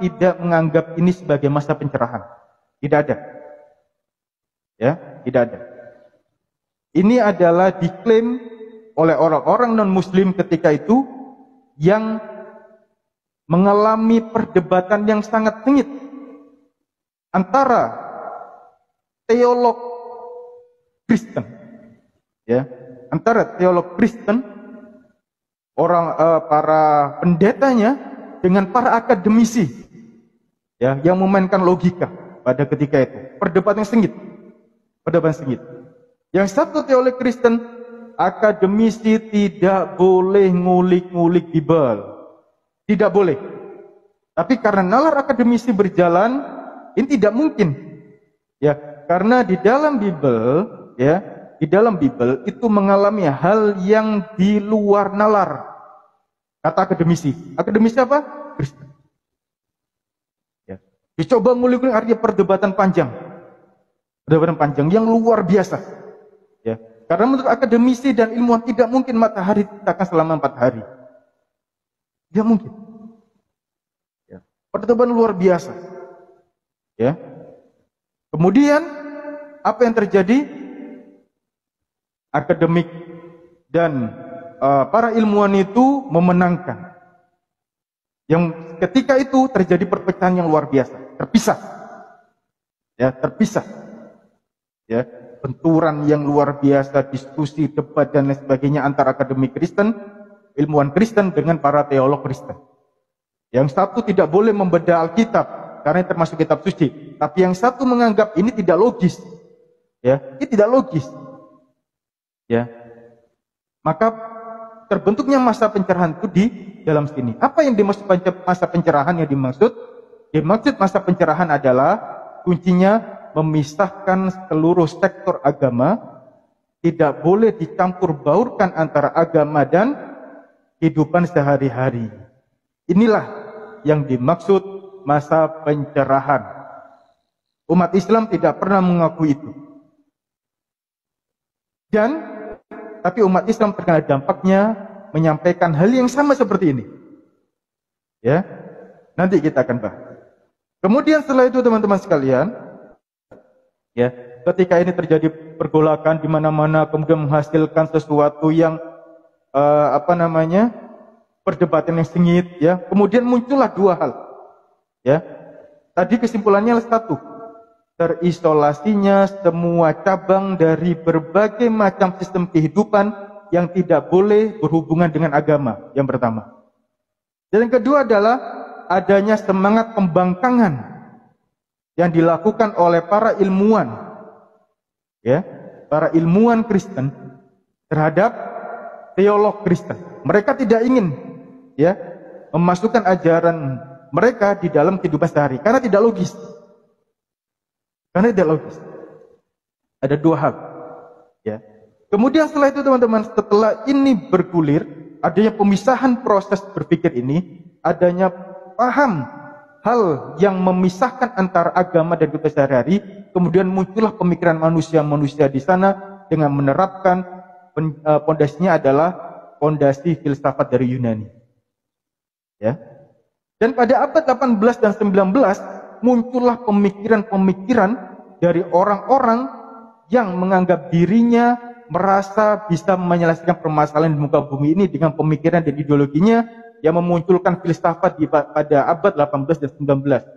tidak menganggap ini sebagai masa pencerahan. Tidak ada. Ya, tidak ada. Ini adalah diklaim oleh orang-orang non-muslim ketika itu yang mengalami perdebatan yang sangat sengit antara teolog Kristen, ya, antara teolog Kristen, para pendetanya dengan para akademisi, ya, yang memainkan logika pada ketika itu. Perdebatan yang sengit, perdebatan sengit. Yang satu teolog Kristen, akademisi tidak boleh ngulik-ngulik Bible, tidak boleh. Tapi karena nalar akademisi berjalan, ini tidak mungkin, ya, karena di dalam Bible, ya, di dalam Bible itu mengalami hal yang di luar nalar. Kata akademisi. Akademisi apa? Kristen. Ya. Dicoba ngulik-ngulik, artinya perdebatan panjang. Perdebatan panjang yang luar biasa. Ya. Karena menurut akademisi dan ilmuwan tidak mungkin matahari diciptakan selama 4 hari. Tidak mungkin. Ya. Perdebatan luar biasa. Ya. Kemudian apa yang terjadi? Akademik dan para ilmuwan itu memenangkan. Yang ketika itu terjadi perpecahan yang luar biasa, terpisah. Ya, terpisah. Ya, benturan yang luar biasa, diskusi, debat dan lain sebagainya antara akademik Kristen, ilmuwan Kristen dengan para teolog Kristen. Yang satu tidak boleh membedah Alkitab karena termasuk kitab suci, tapi yang satu menganggap ini tidak logis. Ya, ini tidak logis. Ya. Maka terbentuknya masa pencerahan itu di dalam sini. Apa yang dimaksud masa pencerahan yang dimaksud? Dimaksud masa pencerahan adalah kuncinya memisahkan seluruh sektor agama, tidak boleh dicampur baurkan antara agama dan kehidupan sehari-hari. Inilah yang dimaksud masa pencerahan. Umat Islam tidak pernah mengakui itu. Tapi umat Islam terkena dampaknya menyampaikan hal yang sama seperti ini. Ya, nanti kita akan bahas. Kemudian setelah itu teman-teman sekalian, ya, ketika ini terjadi pergolakan di mana-mana, kemudian menghasilkan sesuatu yang perdebatan yang sengit, ya. Kemudian muncullah 2 hal. Ya. Tadi kesimpulannya adalah 1, terisolasinya semua cabang dari berbagai macam sistem kehidupan yang tidak boleh berhubungan dengan agama, yang pertama. Dan yang kedua adalah adanya semangat pembangkangan yang dilakukan oleh para ilmuwan, ya, para ilmuwan Kristen terhadap teolog Kristen. Mereka tidak ingin, ya, memasukkan ajaran mereka di dalam kehidupan sehari karena tidak logis. Karena tidak logis. Ada 2 hal. Ya. Kemudian setelah itu teman-teman, setelah ini bergulir, adanya pemisahan proses berpikir ini, adanya paham hal yang memisahkan antara agama dan kehidupan sehari-hari, kemudian muncullah pemikiran manusia-manusia di sana dengan menerapkan pondasinya adalah pondasi filsafat dari Yunani. Ya. Dan pada abad 18 dan 19 muncullah pemikiran-pemikiran dari orang-orang yang menganggap dirinya merasa bisa menyelesaikan permasalahan di muka bumi ini dengan pemikiran dan ideologinya yang memunculkan filsafat pada abad 18 dan 19.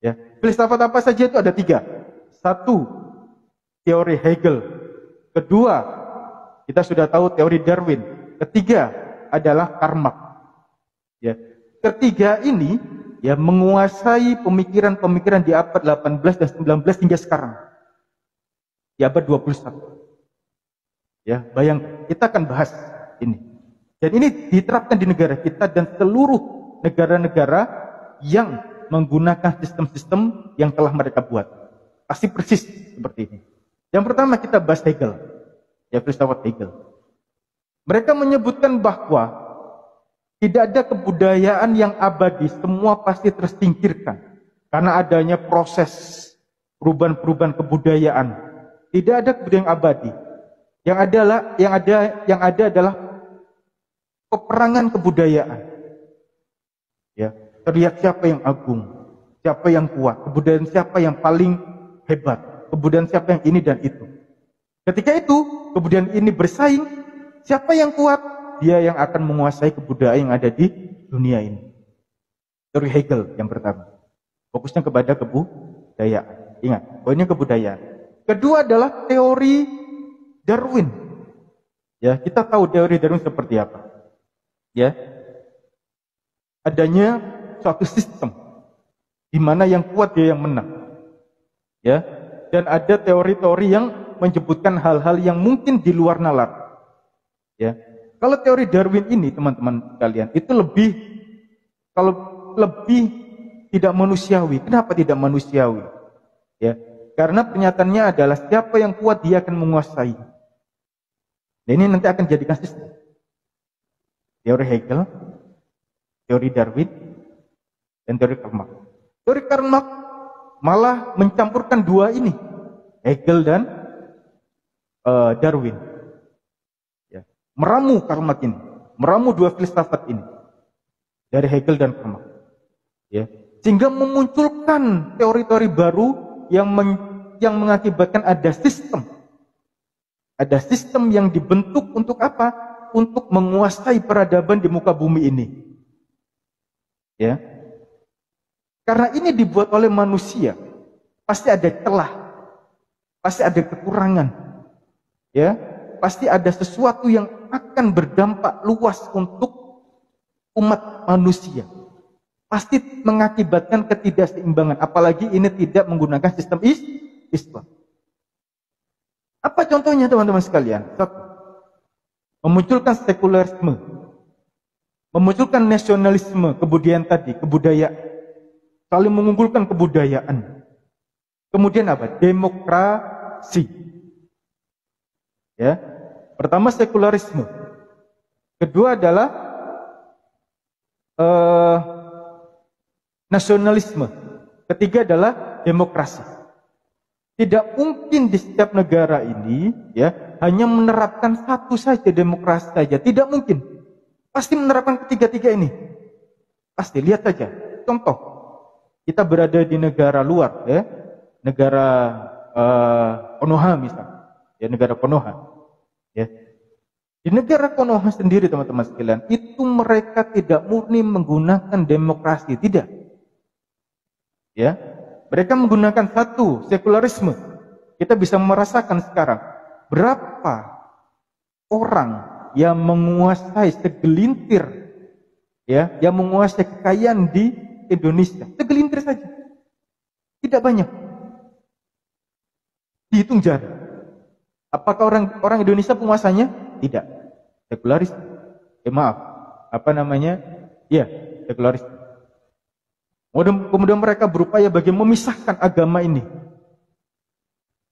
Ya. Filsafat apa saja itu ada 3. 1, teori Hegel. Kedua, kita sudah tahu teori Darwin. Ketiga adalah Karl Marx. Ya. Ketiga ini ya menguasai pemikiran-pemikiran di abad 18 dan 19 hingga sekarang. Di abad 21. Ya, bayangkan, kita akan bahas ini. Dan ini diterapkan di negara kita dan seluruh negara-negara yang menggunakan sistem-sistem yang telah mereka buat. Pasti persis seperti ini. Yang pertama kita bahas Hegel. Ya, filsafat Hegel. Mereka menyebutkan bahwa tidak ada kebudayaan yang abadi, semua pasti tersingkirkan karena adanya proses perubahan-perubahan kebudayaan. Tidak ada kebudayaan yang abadi. Yang ada adalah peperangan kebudayaan. Ya. Terlihat siapa yang agung, siapa yang kuat, kebudayaan siapa yang paling hebat, kebudayaan siapa yang ini dan itu. Ketika itu, kebudayaan ini bersaing, siapa yang kuat, dia yang akan menguasai kebudayaan yang ada di dunia ini. Teori Hegel yang pertama. Fokusnya kepada kebudayaan. Ingat, poinnya kebudayaan. Kedua adalah teori Darwin. Ya, kita tahu teori Darwin seperti apa. Ya. Adanya suatu sistem di mana yang kuat dia yang menang. Ya. Dan ada teori-teori yang menyebutkan hal-hal yang mungkin di luar nalar. Ya. Kalau teori Darwin ini teman-teman sekalian itu lebih tidak manusiawi. Kenapa tidak manusiawi? Ya. Karena pernyataannya adalah siapa yang kuat dia akan menguasai. Dan ini nanti akan jadikan sistem. Teori Hegel, teori Darwin, dan teori Karl Marx. Teori Karl Marx malah mencampurkan dua ini, Hegel dan Darwin. Ya. Meramu Karl Marx ini, meramu dua filsafat ini dari Hegel dan Karl Marx. Ya. Sehingga memunculkan teori-teori baru yang mengakibatkan ada sistem. Ada sistem yang dibentuk untuk apa? Untuk menguasai peradaban di muka bumi ini. Ya. Karena ini dibuat oleh manusia, pasti ada celah, pasti ada kekurangan. Ya, pasti ada sesuatu yang akan berdampak luas untuk umat manusia. Pasti mengakibatkan ketidakseimbangan, apalagi ini tidak menggunakan sistem Islam. Apa contohnya teman-teman sekalian? Satu, memunculkan sekularisme, memunculkan nasionalisme, kebudayaan tadi, kebudayaan, saling mengunggulkan kebudayaan. Kemudian apa? Demokrasi. Ya, pertama sekularisme, kedua adalah nasionalisme, ketiga adalah demokrasi. Tidak mungkin di setiap negara ini ya hanya menerapkan satu saja demokrasi saja. Tidak mungkin. Pasti menerapkan ketiga-tiga ini. Pasti, lihat saja. Contoh, kita berada di negara luar ya, negara Konoha misalnya. Ya, negara Konoha. Ya. Di negara Konoha sendiri teman-teman sekalian, itu mereka tidak murni menggunakan demokrasi, tidak. Ya. Mereka menggunakan satu, sekularisme. Kita bisa merasakan sekarang berapa orang yang menguasai segelintir, ya, yang menguasai kekayaan di Indonesia. Segelintir saja. Tidak banyak. Dihitung jari. Apakah orang Indonesia penguasanya? Tidak. Sekularisme. Maaf. Apa namanya? Ya, sekularisme. Kemudian mereka berupaya bagaimana memisahkan agama ini.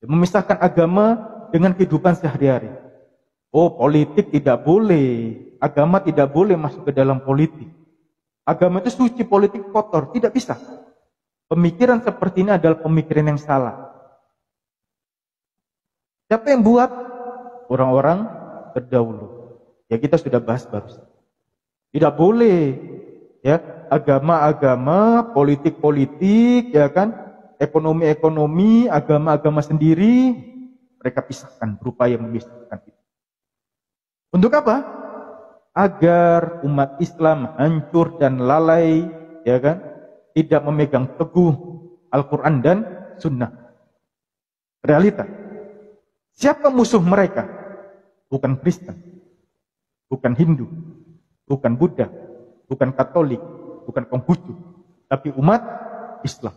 Memisahkan agama dengan kehidupan sehari-hari. Oh, politik tidak boleh. Agama tidak boleh masuk ke dalam politik. Agama itu suci, politik kotor. Tidak bisa. Pemikiran seperti ini adalah pemikiran yang salah. Siapa yang buat? Orang-orang terdahulu. Ya, kita sudah bahas barusan. Tidak boleh. Ya, agama-agama, politik-politik, ya kan, ekonomi-ekonomi, agama-agama sendiri, mereka pisahkan, berupaya memisahkan itu. Untuk apa? Agar umat Islam hancur dan lalai, ya kan, tidak memegang teguh Al-Quran dan Sunnah. Realita. Siapa musuh mereka? Bukan Kristen, bukan Hindu, bukan Buddha, bukan Katolik, bukan Konghucu, tapi umat Islam.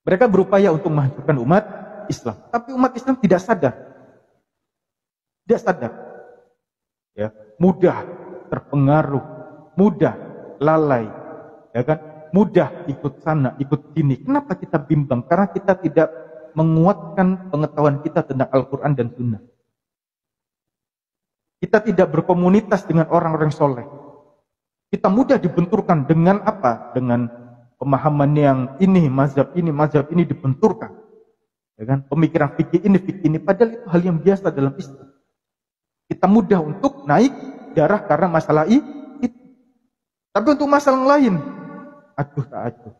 Mereka berupaya untuk menghancurkan umat Islam, tapi umat Islam tidak sadar. Tidak sadar. Ya, mudah terpengaruh, mudah lalai, ya kan? Mudah ikut sana, ikut sini. Kenapa kita bimbang? Karena kita tidak menguatkan pengetahuan kita tentang Al-Quran dan Sunnah. Kita tidak berkomunitas dengan orang-orang soleh. Kita mudah dibenturkan dengan apa? Dengan pemahaman yang ini, mazhab ini dibenturkan. Ya kan? Pemikiran fikih ini, padahal itu hal yang biasa dalam Islam. Kita mudah untuk naik darah karena masalah itu. Tapi untuk masalah lain, acuh tak acuh.